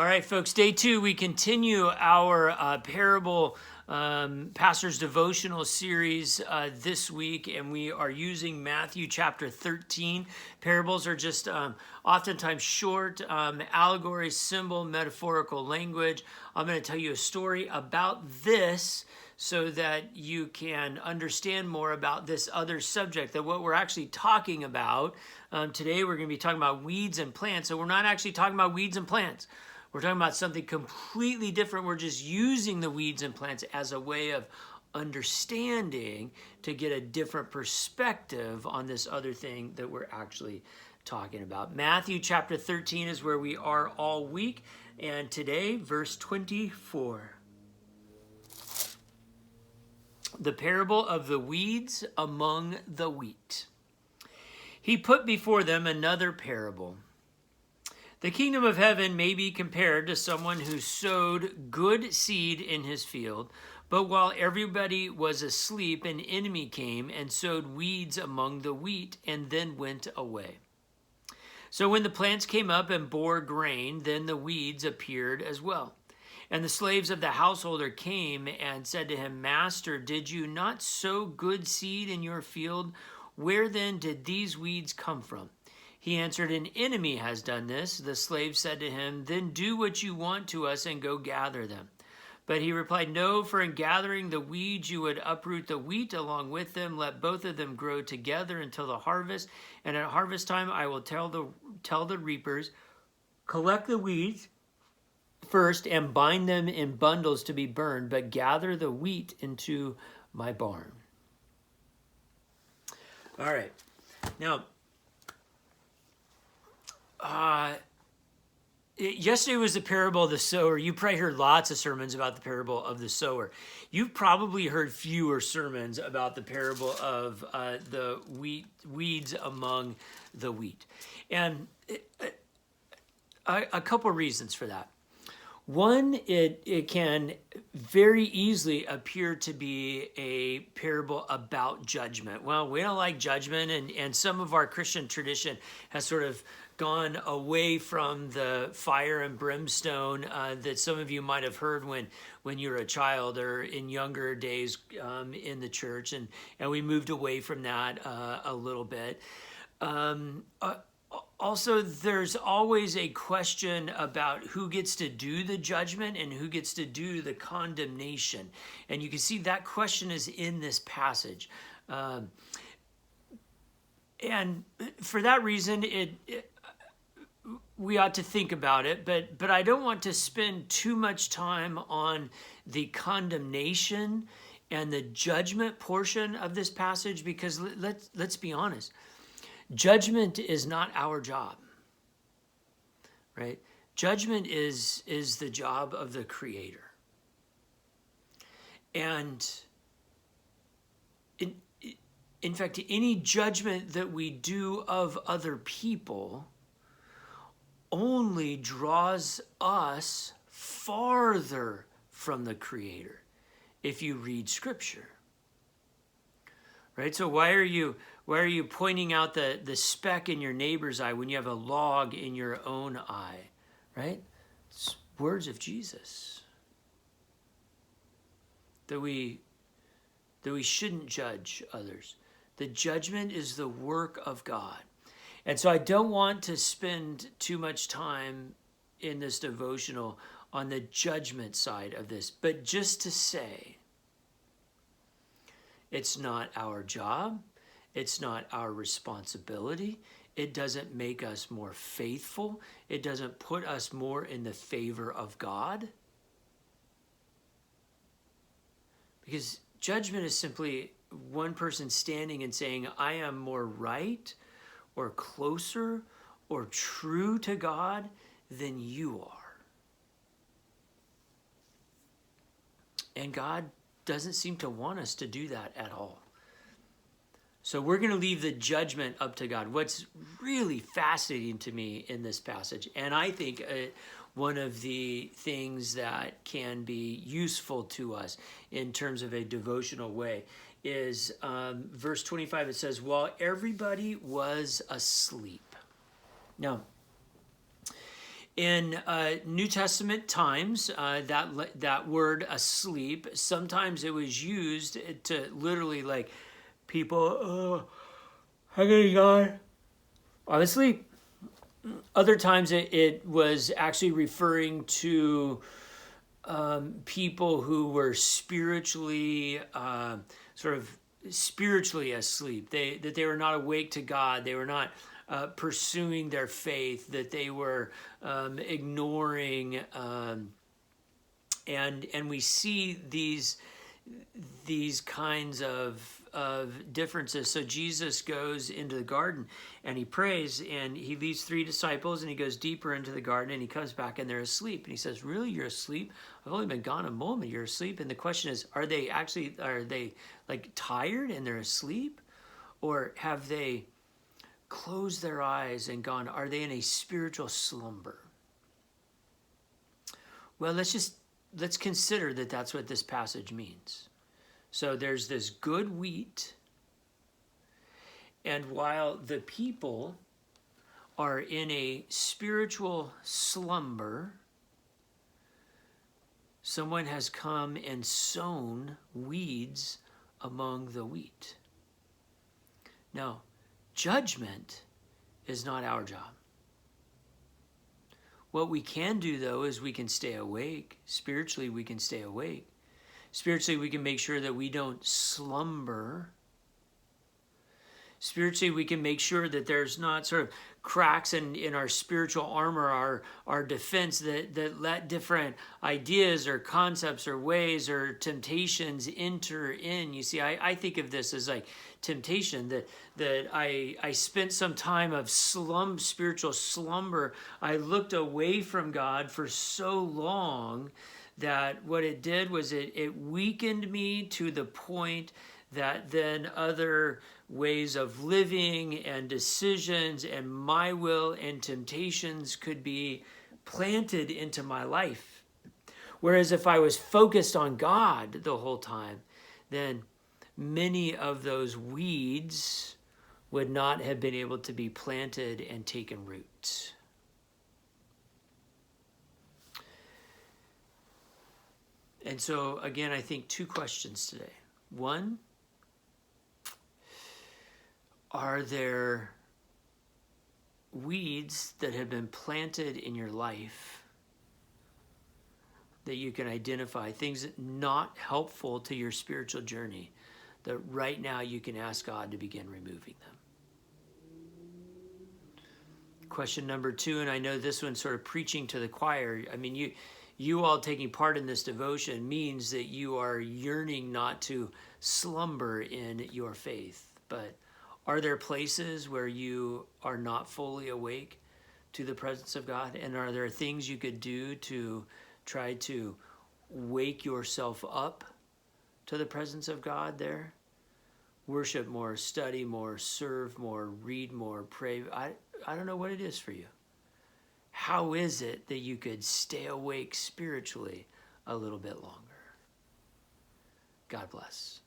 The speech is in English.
All right, folks, day 2, we continue our parable pastor's devotional series this week, and we are using Matthew chapter 13. Parables are just oftentimes short, allegory, symbol, metaphorical language. I'm going to tell you a story about this so that you can understand more about this other subject, that what we're actually talking about. Today we're going to be talking about weeds and plants. So we're not actually talking about weeds and plants. We're talking about something completely different. We're just using the weeds and plants as a way of understanding to get a different perspective on this other thing that we're actually talking about. Matthew chapter 13 is where we are all week. And today, verse 24. The parable of the weeds among the wheat. He put before them another parable. The kingdom of heaven may be compared to someone who sowed good seed in his field, but while everybody was asleep, an enemy came and sowed weeds among the wheat and then went away. So when the plants came up and bore grain, then the weeds appeared as well. And the slaves of the householder came and said to him, Master, did you not sow good seed in your field? Where then did these weeds come from? He answered, An enemy has done this. The slave said to him, Then do what you want to us and go gather them. But he replied, No, for in gathering the weeds you would uproot the wheat along with them. Let both of them grow together until the harvest. And at harvest time I will tell the reapers, Collect the weeds first and bind them in bundles to be burned, but gather the wheat into my barn. All right. Now, yesterday was the parable of the sower. You probably heard lots of sermons about the parable of the sower. You've probably heard fewer sermons about the parable of the weeds among the wheat. And a couple reasons for that. One, it can very easily appear to be a parable about judgment. Well, we don't like judgment, and some of our Christian tradition has sort of gone away from the fire and brimstone that some of you might have heard when you were a child or in younger days in the church, and we moved away from that a little bit. Also, there's always a question about who gets to do the judgment and who gets to do the condemnation. And you can see that question is in this passage. And for that reason, we ought to think about it, but I don't want to spend too much time on the condemnation and the judgment portion of this passage, because let's be honest. Judgment is not our job, right? Judgment is the job of the Creator. And in fact, any judgment that we do of other people only draws us farther from the Creator if you read Scripture. Right? So why are you pointing out the speck in your neighbor's eye when you have a log in your own eye? Right? It's words of Jesus. That we shouldn't judge others. The judgment is the work of God. And so I don't want to spend too much time in this devotional on the judgment side of this, but just to say, it's not our job. It's not our responsibility. It doesn't make us more faithful. It doesn't put us more in the favor of God. Because judgment is simply one person standing and saying, I am more right or closer or true to God than you are. And God doesn't seem to want us to do that at all. So we're going to leave the judgment up to God. What's really fascinating to me in this passage, and I think one of the things that can be useful to us in terms of a devotional way, is verse 25. It says, while everybody was asleep. Now, In New Testament times, that word asleep, sometimes it was used to literally like people, how can you God? I'm asleep. Other times it was actually referring to people who were spiritually, sort of spiritually asleep. That they were not awake to God. They were not pursuing their faith. That they were ignoring, and we see these kinds of differences. So Jesus goes into the garden and he prays, and he leaves 3 disciples, and he goes deeper into the garden, and he comes back and they're asleep. And he says, really, you're asleep? I've only been gone a moment, you're asleep? And the question is, are they like tired and they're asleep? Or have they closed their eyes and gone, are they in a spiritual slumber? Well, let's consider that that's what this passage means. So there's this good wheat, and while the people are in a spiritual slumber, someone has come and sown weeds among the wheat. Now, judgment is not our job. What we can do, though, is we can stay awake. Spiritually, we can stay awake. Spiritually, we can make sure that we don't slumber. Spiritually, we can make sure that there's not sort of cracks in our spiritual armor, our defense, that let different ideas or concepts or ways or temptations enter in. You see, I think of this as like temptation, that I spent some time of spiritual slumber. I looked away from God for so long that what it did was it weakened me to the point that then other ways of living and decisions and my will and temptations could be planted into my life. Whereas if I was focused on God the whole time, then many of those weeds would not have been able to be planted and taken root. And so, again, I think 2 questions today. 1, are there weeds that have been planted in your life that you can identify, things that not helpful to your spiritual journey, that right now you can ask God to begin removing them? Question number 2, and I know this one's sort of preaching to the choir. I mean, you all taking part in this devotion means that you are yearning not to slumber in your faith. But are there places where you are not fully awake to the presence of God? And are there things you could do to try to wake yourself up to the presence of God there? Worship more, study more, serve more, read more, pray. I don't know what it is for you. How is it that you could stay awake spiritually a little bit longer? God bless.